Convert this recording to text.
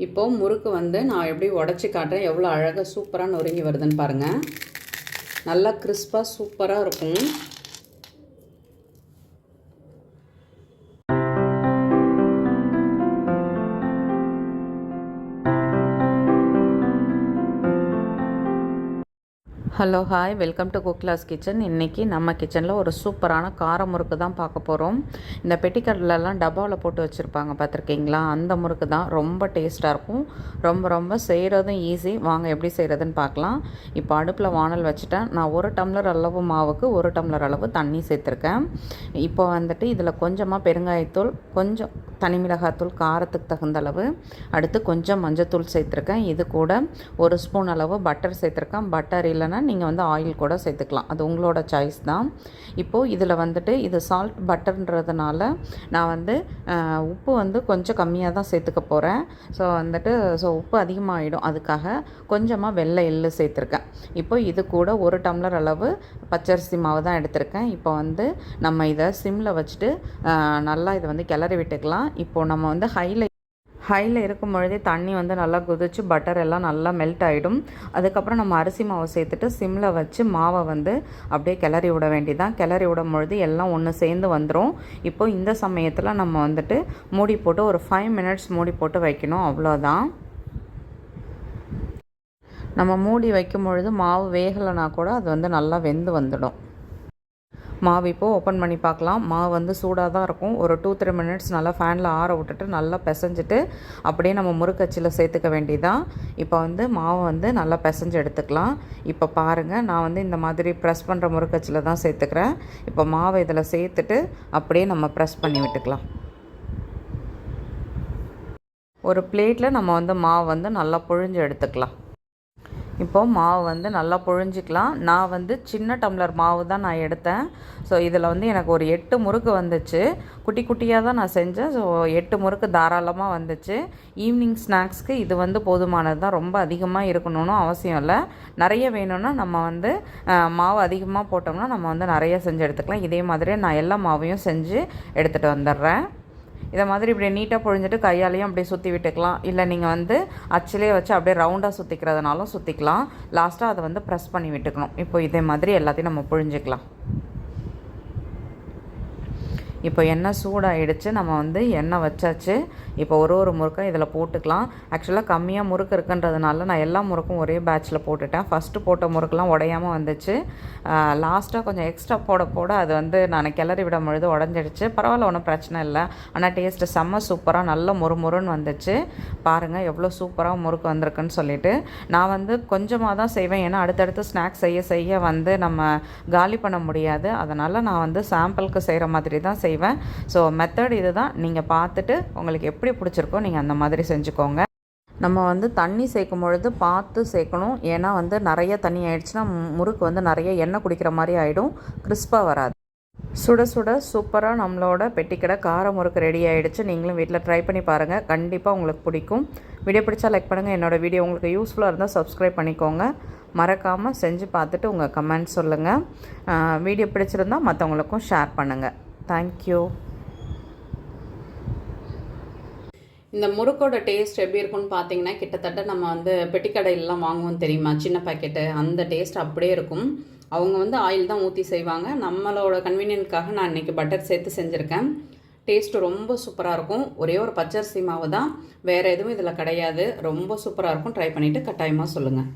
இப்போது முறுக்கு வந்து நான் எப்படி உடச்சி காட்டுறேன், எவ்வளோ அழகாக சூப்பராக நொறுங்கி வருதுன்னு பாருங்கள். நல்லா கிறிஸ்பாக சூப்பராக இருக்கும். ஹலோ ஹாய், வெல்கம் டு குக்லாஸ் கிச்சன். இன்றைக்கி நம்ம கிச்சனில் ஒரு சூப்பரான கார முறுக்கு தான் பார்க்க போகிறோம். இந்த பெட்டிக்கடலெலாம் டப்பாவில் போட்டு வச்சுருப்பாங்க பார்த்துருக்கீங்களா, அந்த முறுக்கு தான். ரொம்ப டேஸ்ட்டாக இருக்கும். ரொம்ப செய்கிறதும் ஈஸி. வாங்க எப்படி செய்கிறதுன்னு பார்க்கலாம். இப்போ அடுப்பில் வானல் வச்சுட்டேன். நான் 1 டம்ளர் அளவு மாவுக்கு 1 டம்ளர் அளவு தண்ணி சேர்த்துருக்கேன். இப்போ வந்துட்டு இதில் கொஞ்சமாக பெருங்காயத்தூள், கொஞ்சம் தனி மிளகாத்தூள் காரத்துக்கு தகுந்த அளவு, அடுத்து கொஞ்சம் மஞ்சத்தூள் சேர்த்துருக்கேன். இது கூட 1 ஸ்பூன் அளவு பட்டர் சேர்த்துருக்கேன். பட்டர் இல்லைன்னா நீங்கள் வந்து ஆயில் கூட சேர்த்துக்கலாம், அது உங்களோட சாய்ஸ் தான். இப்போது இதில் வந்துட்டு இது சால்ட் பட்டர்ன்றதுனால நான் வந்து உப்பு வந்து கொஞ்சம் கம்மியாக தான் சேர்த்துக்க போகிறேன். ஸோ உப்பு அதிகமாகிடும், அதுக்காக கொஞ்சமாக வெள்ளை எள்ளு சேர்த்துருக்கேன். இப்போ இது கூட 1 டம்ளர் அளவு பச்சரிசி மாவு தான் எடுத்திருக்கேன். இப்போ வந்து நம்ம இதை சிம்மில் வச்சுட்டு நல்லா இதை வந்து கிளறி விட்டுக்கலாம். இப்போது நம்ம வந்து ஹையில் இருக்கும் பொழுதே தண்ணி வந்து நல்லா கொதிச்சு பட்டர் எல்லாம் நல்லா மெல்ட் ஆகிடும். அதுக்கப்புறம் நம்ம அரிசி மாவை சேர்த்துட்டு சிம்மில் வச்சு மாவை வந்து அப்படியே கிளறி விட வேண்டியதான். கிளறி விடும் பொழுது எல்லாம் ஒன்று சேர்ந்து வந்துடும். இப்போ இந்த சமயத்தில் நம்ம வந்துட்டு மூடி போட்டு ஒரு 5 மினிட்ஸ் மூடி போட்டு வைக்கணும், அவ்வளோதான். நம்ம மூடி வைக்கும் பொழுது மாவு வேகலைனா கூட அது வந்து நல்லா வெந்து வந்துடும். மாவு இப்போது ஓப்பன் பண்ணி பார்க்கலாம். மாவு வந்து சூடாக தான் இருக்கும். ஒரு 2-3 மினிட்ஸ் நல்லா ஃபேனில் ஆற விட்டுட்டு நல்லா பிசைஞ்சிட்டு அப்படியே நம்ம முறுக்கச்சில் சேர்த்துக்க வேண்டியதான். இப்போ வந்து மாவு வந்து நல்லா பிசைஞ்சு எடுத்துக்கலாம். இப்போ பாருங்கள், நான் வந்து இந்த மாதிரி ப்ரெஸ் பண்ணுற முறுக்கச்சில் தான் சேர்த்துக்கிறேன். இப்போ மாவை இதில் சேர்த்துட்டு அப்படியே நம்ம ப்ரெஸ் பண்ணி விட்டுக்கலாம். ஒரு பிளேட்டில் நம்ம வந்து மாவு வந்து நல்லா புழிஞ்சு எடுத்துக்கலாம். இப்போது மாவு வந்து நல்லா புழிஞ்சிக்கலாம். நான் வந்து சின்ன டம்ளர் மாவு தான் நான் எடுத்தேன். ஸோ இதில் வந்து எனக்கு ஒரு 8 முறுக்கு வந்துச்சு. குட்டி குட்டியாக தான் நான் செஞ்சேன். ஸோ 8 முறுக்கு தாராளமாக வந்துச்சு. ஈவினிங் ஸ்நாக்ஸ்க்கு இது வந்து போதுமானது தான். ரொம்ப அதிகமாக இருக்கணும்னு அவசியம் இல்லை. நிறைய வேணும்னா நம்ம வந்து மாவு அதிகமாக போட்டோம்னா நம்ம வந்து நிறைய செஞ்சு எடுத்துக்கலாம். இதே மாதிரி நான் எல்லா மாவையும் செஞ்சு எடுத்துகிட்டு வந்துடுறேன். இதை மாதிரி இப்படி நீட்டாக புழிஞ்சிட்டு கையாலையும் அப்படியே சுற்றி விட்டுக்கலாம். இல்லை நீங்கள் வந்து அச்சிலே வச்சு அப்படியே ரவுண்டாக சுற்றிக்கிறதுனாலும் சுற்றிக்கலாம். லாஸ்ட்டாக அதை வந்து ப்ரெஸ் பண்ணி விட்டுக்கணும். இப்போ இதே மாதிரி எல்லாத்தையும் நம்ம புழிஞ்சிக்கலாம். இப்போ எண்ணெய் சூடாகிடுச்சு. நம்ம வந்து எண்ணெய் வச்சாச்சு. இப்போ ஒரு முறுக்கை இதில் போட்டுக்கலாம். ஆக்சுவலாக கம்மியாக முறுக்கு இருக்குன்றதுனால நான் எல்லா முறுக்கும் ஒரே பேட்சில் போட்டுட்டேன். ஃபஸ்ட்டு போட்ட முறுக்கெலாம் உடையாமல் வந்துச்சு. லாஸ்ட்டாக கொஞ்சம் எக்ஸ்ட்ரா போட அது வந்து நான் கிளறி விடும் பொழுது உடஞ்சிடுச்சு. பரவாயில்ல, ஒன்றும் பிரச்சனை இல்லை. ஆனால் டேஸ்ட்டு செம்ம சூப்பராக நல்ல முறுமுறுன்னு வந்துச்சு. பாருங்கள் எவ்வளோ சூப்பராக முறுக்கு வந்திருக்குன்னு சொல்லிட்டு. நான் வந்து கொஞ்சமாக தான் செய்வேன், ஏன்னா அடுத்தடுத்து ஸ்நாக்ஸ் செய்ய வந்து நம்ம காலி பண்ண முடியாது. அதனால் நான் வந்து சாம்பிளுக்கு செய்கிற மாதிரி தான் செய்வேன். ஸோ மெத்தட் இது தான். நீங்கள் பார்த்துட்டு உங்களுக்கு எப்படி பிடிச்சிருக்கோ நீங்கள் அந்த மாதிரி செஞ்சுக்கோங்க. நம்ம வந்து தண்ணி சேர்க்கும் பொழுது பார்த்து சேர்க்கணும். ஏன்னா வந்து நிறைய தண்ணி ஆயிடுச்சுன்னா முறுக்கு வந்து நிறைய எண்ணெய் குடிக்கிற மாதிரி ஆகிடும், கிறிஸ்பாக வராது. சுட சுட சூப்பராக நம்மளோட பெட்டிக்கடை கார முறுக்கு ரெடி ஆகிடுச்சு. நீங்களும் வீட்டில் ட்ரை பண்ணி பாருங்கள், கண்டிப்பாக உங்களுக்கு பிடிக்கும். வீடியோ பிடிச்சா லைக் பண்ணுங்கள். என்னோடய வீடியோ உங்களுக்கு யூஸ்ஃபுல்லாக இருந்தால் சப்ஸ்கிரைப் பண்ணிக்கோங்க. மறக்காமல் செஞ்சு பார்த்துட்டு உங்கள் கமெண்ட் சொல்லுங்கள். வீடியோ பிடிச்சிருந்தால் மற்றவங்களுக்கும் ஷேர் பண்ணுங்கள். தேங்க்யூ. இந்த முறுக்கோட டேஸ்ட் எப்படி இருக்குன்னு பார்த்தீங்கன்னா, கிட்டத்தட்ட நம்ம வந்து பெட்டிக்கடையிலலாம் வாங்குவோம் தெரியுமா, சின்ன பேக்கெட்டு, அந்த டேஸ்ட் அப்படியே இருக்கும். அவங்க வந்து ஆயில் தான் ஊற்றி செய்வாங்க. நம்மளோட கன்வீனியன்ட்காக நான் இன்றைக்கி பட்டர் சேர்த்து செஞ்சுருக்கேன். டேஸ்ட்டு ரொம்ப சூப்பராக இருக்கும். ஒரே ஒரு பச்சரிசி மாவு தான், வேறு எதுவும் இதில் கிடையாது. ரொம்ப சூப்பராக இருக்கும். ட்ரை பண்ணிவிட்டு கட்டாயமாக சொல்லுங்கள்.